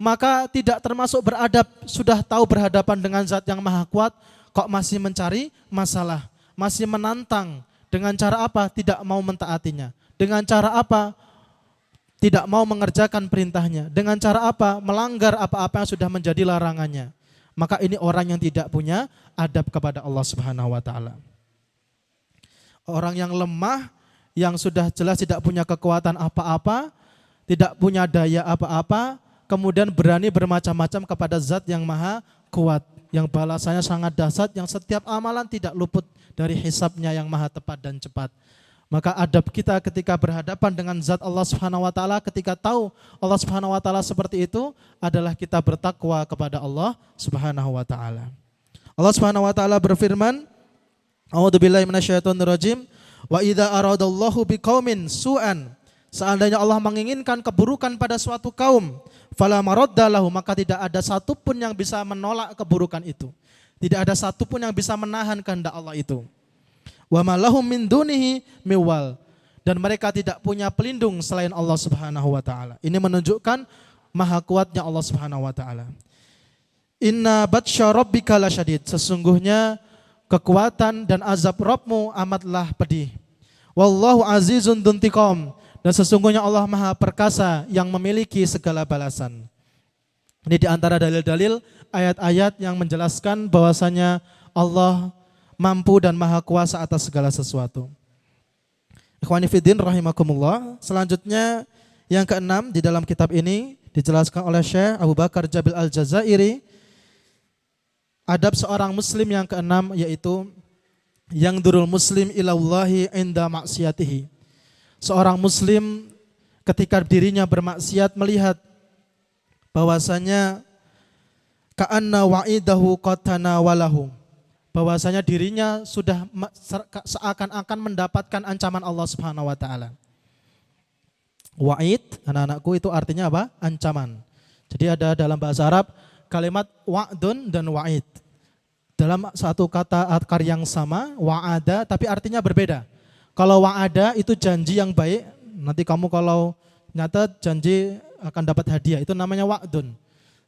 maka tidak termasuk beradab, sudah tahu berhadapan dengan zat yang maha kuat, kok masih mencari masalah, masih menantang. Dengan cara apa? Tidak mau mentaatinya. Dengan cara apa? Tidak mau mengerjakan perintahnya. Dengan cara apa? Melanggar apa-apa yang sudah menjadi larangannya. Maka ini orang yang tidak punya adab kepada Allah Subhanahu wa taala. Orang yang lemah, yang sudah jelas tidak punya kekuatan apa-apa, tidak punya daya apa-apa, kemudian berani bermacam-macam kepada zat yang maha kuat, yang balasannya sangat dahsyat, yang setiap amalan tidak luput dari hisabnya yang maha tepat dan cepat. Maka adab kita ketika berhadapan dengan zat Allah Subhanahu wa taala, ketika tahu Allah Subhanahu wa taala seperti itu, adalah kita bertakwa kepada Allah Subhanahu wa taala. Allah Subhanahu wa taala berfirman, A'udzubillahi minasyaitonirrajim, wa idza aradallahu biqaumin su'an, seandainya Allah menginginkan keburukan pada suatu kaum, fala maradda lahu, maka tidak ada satupun yang bisa menolak keburukan itu. Tidak ada satupun yang bisa menahan kehendak Allah itu. Wa ma lahum min dunihi miwal, dan mereka tidak punya pelindung selain Allah Subhanahu wa taala. Ini menunjukkan maha kuatnya Allah Subhanahu wa taala. Inna batsya rabbika lasyadid, sesungguhnya kekuatan dan azab Rabbmu amatlah pedih. Wallahu azizun dzuntiqam, dan sesungguhnya Allah maha perkasa yang memiliki segala balasan. Ini di antara dalil-dalil ayat-ayat yang menjelaskan bahwasanya Allah mampu dan maha kuasa atas segala sesuatu. Ikhwani fiddin rahimakumullah. Selanjutnya yang keenam di dalam kitab ini dijelaskan oleh Syekh Abu Bakar Jabil Al-Jazairi. Adab seorang muslim yang keenam yaitu yang durul muslim ilallahi inda maksiatihi. Seorang muslim ketika dirinya bermaksiat melihat bahwasanya ka'anna wa'idahu qad tanawalahu, bahwasanya dirinya sudah seakan-akan mendapatkan ancaman Allah Subhanahu wa taala. Wa'id, anak-anakku, itu artinya apa? Ancaman. Jadi ada dalam bahasa Arab kalimat wa'dun dan wa'id. Dalam satu kata akar yang sama, wa'ada, tapi artinya berbeda. Kalau wa'ada itu janji yang baik, nanti kamu kalau nyata janji akan dapat hadiah, itu namanya wa'dun.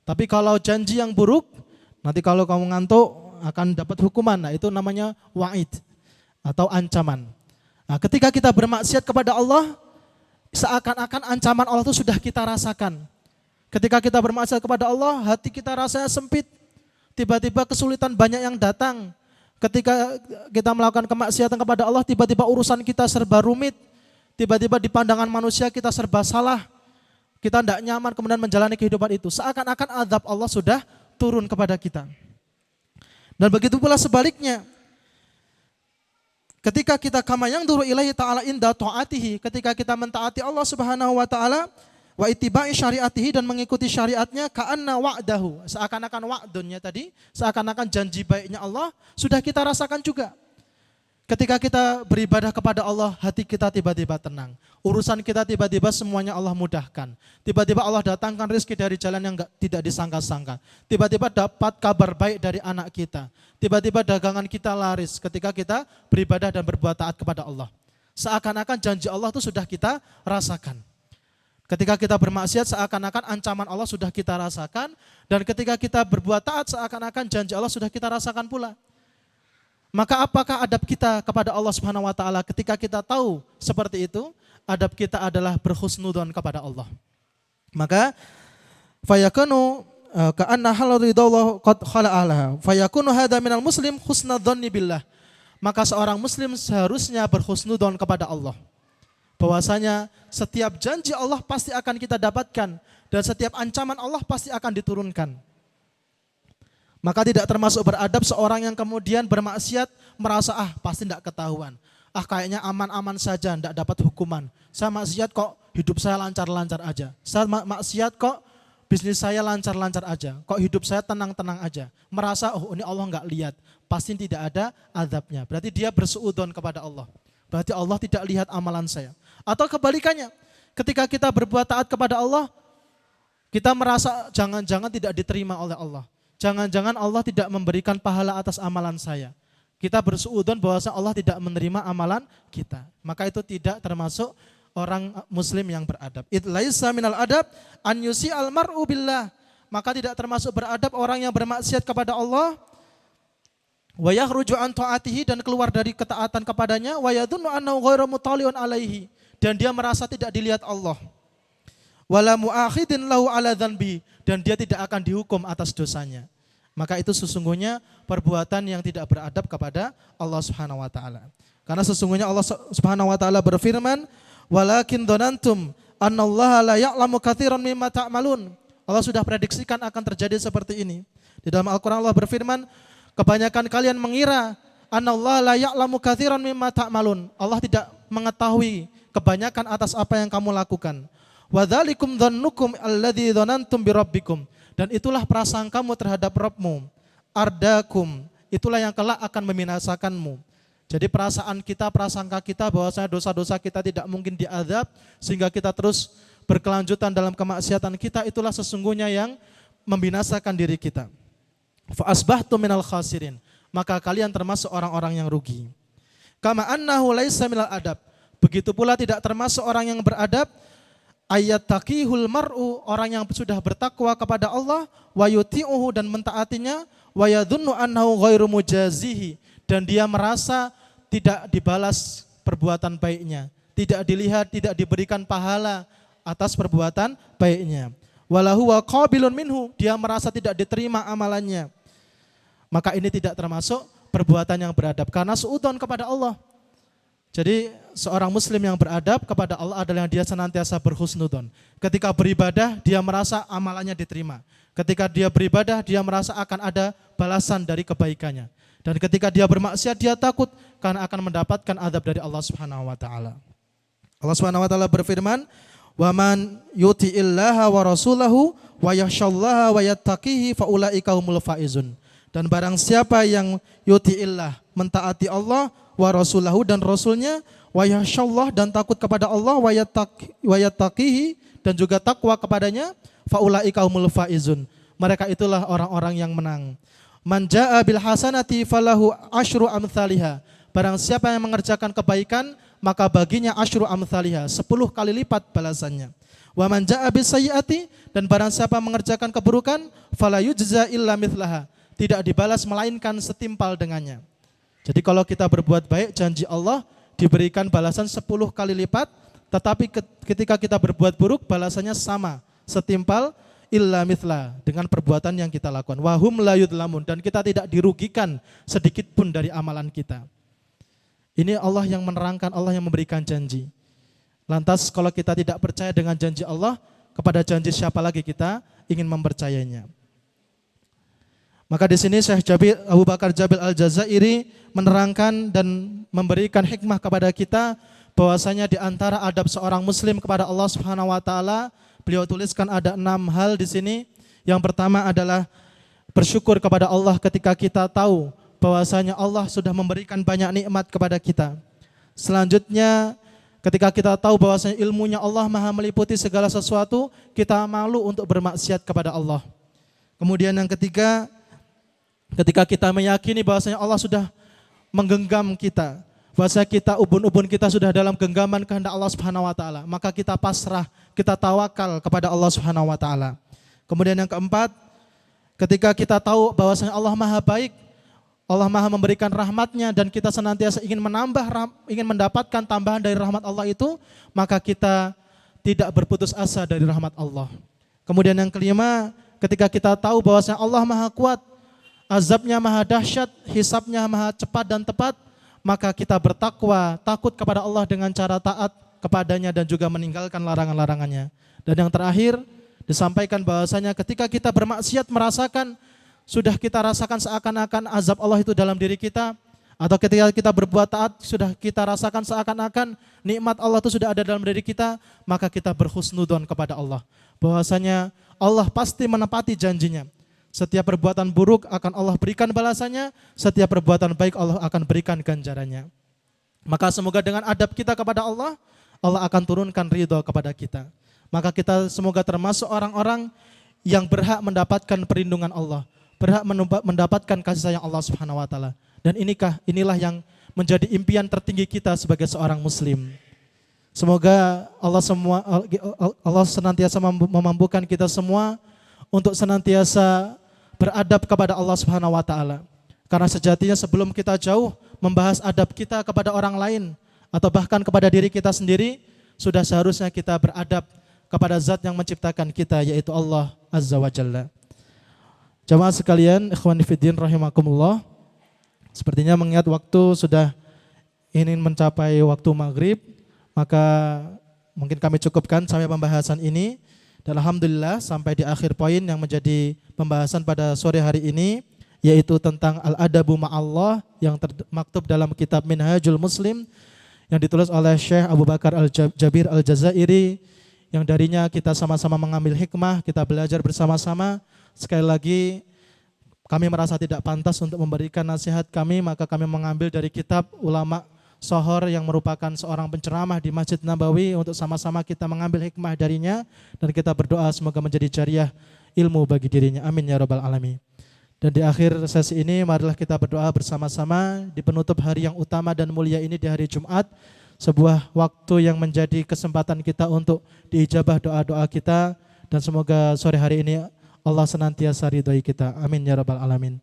Tapi kalau janji yang buruk, nanti kalau kamu ngantuk akan dapat hukuman, nah itu namanya wa'id atau ancaman. Nah, ketika kita bermaksiat kepada Allah, seakan-akan ancaman Allah itu sudah kita rasakan. Ketika kita bermaksiat kepada Allah, hati kita rasanya sempit, tiba-tiba kesulitan banyak yang datang. Ketika kita melakukan kemaksiatan kepada Allah, tiba-tiba urusan kita serba rumit, tiba-tiba di pandangan manusia kita serba salah, kita tidak nyaman kemudian menjalani kehidupan itu. Seakan-akan azab Allah sudah turun kepada kita. Dan begitu pula sebaliknya, ketika kita kama yang duru ilahi ta'ala inda ta'atihi, ketika kita mentaati Allah Subhanahu wa taala, wa ittiba'i syariatihi, dan mengikuti syariatnya, ka'anna wa'dahu, seakan-akan wa'dunnya tadi, seakan-akan janji baiknya Allah sudah kita rasakan juga. Ketika kita beribadah kepada Allah, hati kita tiba-tiba tenang. Urusan kita tiba-tiba semuanya Allah mudahkan. Tiba-tiba Allah datangkan rezeki dari jalan yang tidak disangka-sangka. Tiba-tiba dapat kabar baik dari anak kita. Tiba-tiba dagangan kita laris ketika kita beribadah dan berbuat taat kepada Allah. Seakan-akan janji Allah itu sudah kita rasakan. Ketika kita bermaksiat, seakan-akan ancaman Allah sudah kita rasakan. Dan ketika kita berbuat taat, seakan-akan janji Allah sudah kita rasakan pula. Maka apakah adab kita kepada Allah Subhanahu wa taala ketika kita tahu seperti itu? Adab kita adalah berhusnudzon kepada Allah. Maka fayakunu ka'anna halaridallahu qad khala'alaha fayakunu hadza minal muslim husnadzanni billah. Maka seorang muslim seharusnya berhusnudzon kepada Allah. Bahwasanya setiap janji Allah pasti akan kita dapatkan dan setiap ancaman Allah pasti akan diturunkan. Maka tidak termasuk beradab seorang yang kemudian bermaksiat merasa pasti tidak ketahuan. Kayaknya aman-aman saja, tidak dapat hukuman. Saya maksiat kok hidup saya lancar-lancar aja. Saya maksiat kok bisnis saya lancar-lancar aja. Kok hidup saya tenang-tenang aja. Merasa ini Allah nggak lihat, pasti tidak ada azabnya. Berarti dia bersuudzon kepada Allah. Berarti Allah tidak lihat amalan saya. Atau kebalikannya, ketika kita berbuat taat kepada Allah, kita merasa jangan-jangan tidak diterima oleh Allah. Jangan-jangan Allah tidak memberikan pahala atas amalan saya. Kita bersuudzon bahwa Allah tidak menerima amalan kita. Maka itu tidak termasuk orang muslim yang beradab. It laisa minal adab an yusi'al mar'u billah. Maka tidak termasuk beradab orang yang bermaksiat kepada Allah. Wa yakhruju an ta'atihi, dan keluar dari ketaatan kepadanya. Wa yadhunnu annahu ghairu mutali'un alaihi, dan dia merasa tidak dilihat Allah. Wala mu'akhidin lahu ala dzanbi, dan dia tidak akan dihukum atas dosanya. Maka itu sesungguhnya perbuatan yang tidak beradab kepada Allah Subhanahu wa taala. Karena sesungguhnya Allah Subhanahu wa taala berfirman, "Walakin dzanantum annallaha la ya'lamu katsiran mimma ta'malun." Allah sudah prediksikan akan terjadi seperti ini. Di dalam Al-Qur'an Allah berfirman, kebanyakan kalian mengira annallaha la ya'lamu katsiran mimma ta'malun. Allah tidak mengetahui kebanyakan atas apa yang kamu lakukan. Wa dzalikum dzannukum alladzi dzanantum bi rabbikum, dan itulah prasangkamu terhadap Rabbmu. Ardakum, itulah yang kelak akan membinasakanmu. Jadi perasaan kita, prasangka kita bahwasanya dosa-dosa kita tidak mungkin diazab sehingga kita terus berkelanjutan dalam kemaksiatan kita, itulah sesungguhnya yang membinasakan diri kita. Fa asbahtum minal khasirin, maka kalian termasuk orang-orang yang rugi. Kama annahu laisa minal adab, begitu pula tidak termasuk orang yang beradab ayat taqihul mar'u, orang yang sudah bertakwa kepada Allah, wa yuti'uhu, dan mentaatinya, wa yadhunnu annahu ghairu mujazihi, dan dia merasa tidak dibalas perbuatan baiknya, tidak dilihat, tidak diberikan pahala atas perbuatan baiknya. Walahu wa qabilun minhu, dia merasa tidak diterima amalannya. Maka ini tidak termasuk perbuatan yang beradab karena suudzon kepada Allah. Jadi seorang muslim yang beradab kepada Allah adalah yang dia senantiasa berhusnudzon. Ketika beribadah dia merasa amalannya diterima. Ketika dia beribadah dia merasa akan ada balasan dari kebaikannya. Dan ketika dia bermaksiat dia takut karena akan mendapatkan azab dari Allah Subhanahu wa taala. Allah Subhanahu wa taala berfirman, "Wa man yuti'illaha wa rasulahu wa yakhshallaha wa yattaqihi fa ulaika humul faizun." Dan barang siapa yang yuti'illah, mentaati Allah, wa rasulahu, dan rasulnya, wa yakhshallah, dan takut kepada Allah, wa yattaqihi, dan juga takwa kepadanya, fa ulaika humul faizun. Mereka itulah orang-orang yang menang. Man jaa bil hasanati falahu asyru amsalihha. Barang siapa yang mengerjakan kebaikan, maka baginya asyru amsalihha, 10 kali lipat balasannya. Wa man jaa bis sayyiati, dan barang siapa mengerjakan keburukan, fala yujza illa mithlaha, tidak dibalas melainkan setimpal dengannya. Jadi kalau kita berbuat baik, janji Allah diberikan balasan 10 kali lipat, tetapi ketika kita berbuat buruk, balasannya sama, setimpal illa mithla, dengan perbuatan yang kita lakukan. Wahum la yudlamun, dan kita tidak dirugikan sedikit pun dari amalan kita. Ini Allah yang menerangkan, Allah yang memberikan janji. Lantas kalau kita tidak percaya dengan janji Allah, kepada janji siapa lagi kita ingin mempercayainya? Maka di sini Syekh Abu Bakar Jabil Al-Jazairi menerangkan dan memberikan hikmah kepada kita bahwasanya di antara adab seorang muslim kepada Allah Subhanahu wa taala, beliau tuliskan ada 6 hal di sini. Yang pertama adalah bersyukur kepada Allah ketika kita tahu bahwasanya Allah sudah memberikan banyak nikmat kepada kita. Selanjutnya, ketika kita tahu bahwasanya ilmunya Allah Maha meliputi segala sesuatu, kita malu untuk bermaksiat kepada Allah. Kemudian yang ketiga, ketika kita meyakini bahwasanya Allah sudah menggenggam kita, bahwasanya kita ubun-ubun kita sudah dalam genggaman kehendak Allah Subhanahu wa taala, maka kita pasrah, kita tawakal kepada Allah Subhanahu wa taala. Kemudian yang keempat, ketika kita tahu bahwasanya Allah Maha baik, Allah Maha memberikan rahmatnya dan kita senantiasa ingin ingin mendapatkan tambahan dari rahmat Allah itu, maka kita tidak berputus asa dari rahmat Allah. Kemudian yang kelima, ketika kita tahu bahwasanya Allah Maha kuat, azabnya maha dahsyat, hisabnya maha cepat dan tepat, maka kita bertakwa, takut kepada Allah dengan cara taat kepadanya dan juga meninggalkan larangan-larangannya. Dan yang terakhir, disampaikan bahwasanya ketika kita bermaksiat merasakan, sudah kita rasakan seakan-akan azab Allah itu dalam diri kita, atau ketika kita berbuat taat sudah kita rasakan seakan-akan nikmat Allah itu sudah ada dalam diri kita, maka kita berhusnudon kepada Allah, bahwasanya Allah pasti menepati janjinya. Setiap perbuatan buruk akan Allah berikan balasannya, setiap perbuatan baik Allah akan berikan ganjarannya. Maka semoga dengan adab kita kepada Allah, Allah akan turunkan ridho kepada kita. Maka kita semoga termasuk orang-orang yang berhak mendapatkan perlindungan Allah, berhak mendapatkan kasih sayang Allah Subhanahu wa taala. Dan inilah yang menjadi impian tertinggi kita sebagai seorang muslim. Semoga Allah senantiasa memampukan kita semua untuk senantiasa beradab kepada Allah Subhanahu wa taala. Karena sejatinya sebelum kita jauh membahas adab kita kepada orang lain atau bahkan kepada diri kita sendiri, sudah seharusnya kita beradab kepada zat yang menciptakan kita, yaitu Allah Azza wa Jalla. Jamaah sekalian, ikhwan fillah rahimakumullah, sepertinya mengingat waktu sudah ingin mencapai waktu maghrib, maka mungkin kami cukupkan sampai pembahasan ini. Dan alhamdulillah sampai di akhir poin yang menjadi pembahasan pada sore hari ini, yaitu tentang al-adabu ma'allah yang termaktub dalam kitab Minhajul Muslim yang ditulis oleh Syekh Abu Bakar Al-Jabir Al-Jazairi, yang darinya kita sama-sama mengambil hikmah, kita belajar bersama-sama. Sekali lagi kami merasa tidak pantas untuk memberikan nasihat kami, maka kami mengambil dari kitab ulama Sohor yang merupakan seorang penceramah di Masjid Nabawi, untuk sama-sama kita mengambil hikmah darinya dan kita berdoa semoga menjadi jariah ilmu bagi dirinya. Amin ya rabbal alamin. Dan di akhir sesi ini marilah kita berdoa bersama-sama di penutup hari yang utama dan mulia ini, di hari Jumat, sebuah waktu yang menjadi kesempatan kita untuk diijabah doa-doa kita, dan semoga sore hari ini Allah senantiasa ridhoi kita. Amin ya rabbal alamin.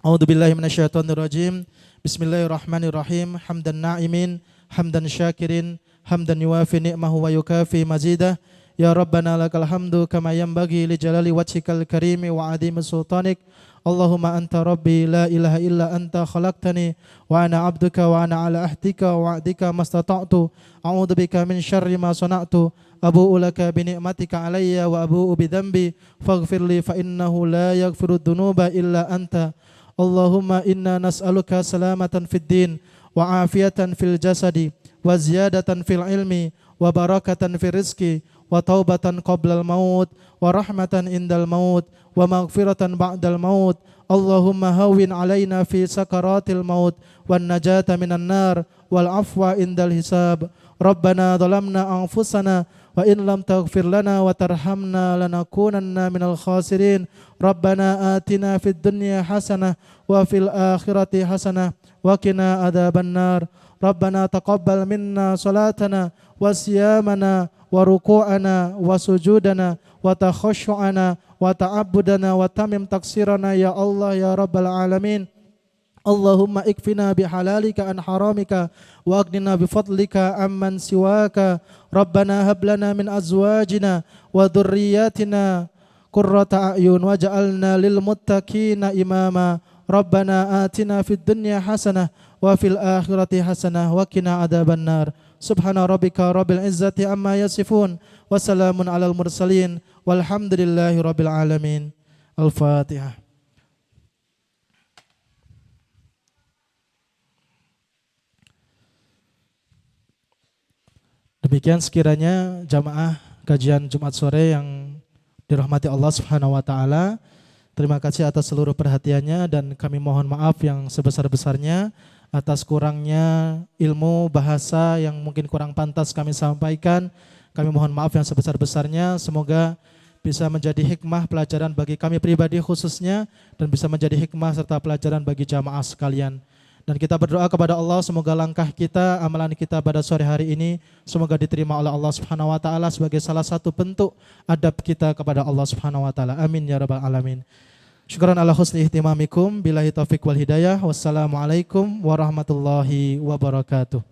A'udzubillahi minasyaitonirrajim. Bismillahirrahmanirrahim. Hamdan na'imin, hamdan syakirin, hamdan yuwafi ni'mahu wa yukafi mazidah. Ya Rabbana lakal hamdu kama yanbaghi li jalali wajhikal karimi wa adhimi sultanik. Allahumma anta rabbi la ilaha illa anta khalaqtani wa ana abduka wa ana ala ahdika wa wa'dika mastata'tu. A'udzu bika min syarri ma sana'tu. Abu'u laka bi ni'matika alayya wa abu'u bi dhanbi faghfirli fa innahu la yaghfiru dhunuba illa anta. Allahumma inna nas'aluka salamatan fid din wa afiyatan fil jasadi wa ziyadatan fil ilmi wa barakatan fil rizki wa taubatan qablal maut wa rahmatan indal maut wa maghfiratan ba'dal maut. Allahumma hawwin alaina fi sakaratil maut wan najata minan nar wal afwa indal hisab. Rabbana zalamna anfusana wa in lam taghfir lana wa tarhamna lanakunanna minal khasirin. Rabbana atina fid dunya hasanah wa fil akhirati hasanah wa qina adzabannar. Rabbana taqabbal minna salatana wa siyamana wa ruku'ana wa sujudana wa takhashu'ana wa ta'abbudana wa tamim taksirana ya Allah ya rabbal alamin. Allahumma ikfina bihalalika an haramika wa aghnina bifadlika amman siwaka. Rabbana hab lana min azwajina wa dhurriyyatina qurrata a'yun waj'alna lil muttaqina imama. Rabbana atina fid dunya hasanah wa fil akhirati hasanah wa qina adzabannar. Subhana rabbika rabbil izzati amma yasifun wa salamun alal mursalin walhamdulillahi rabbil alamin. Al-Fatihah. Demikian sekiranya jamaah kajian Jumat sore yang dirahmati Allah Subhanahu wa taala. Terima kasih atas seluruh perhatiannya dan kami mohon maaf yang sebesar-besarnya atas kurangnya ilmu bahasa yang mungkin kurang pantas kami sampaikan. Kami mohon maaf yang sebesar-besarnya. Semoga bisa menjadi hikmah pelajaran bagi kami pribadi khususnya dan bisa menjadi hikmah serta pelajaran bagi jamaah sekalian. Dan kita berdoa kepada Allah semoga langkah kita, amalan kita pada sore hari ini semoga diterima oleh Allah Subhanahu wa taala sebagai salah satu bentuk adab kita kepada Allah Subhanahu wa taala. Amin ya rabbal alamin. Syukran ala husni ihtimamikum, billahi taufiq wal hidayah. Wassalamualaikum warahmatullahi wabarakatuh.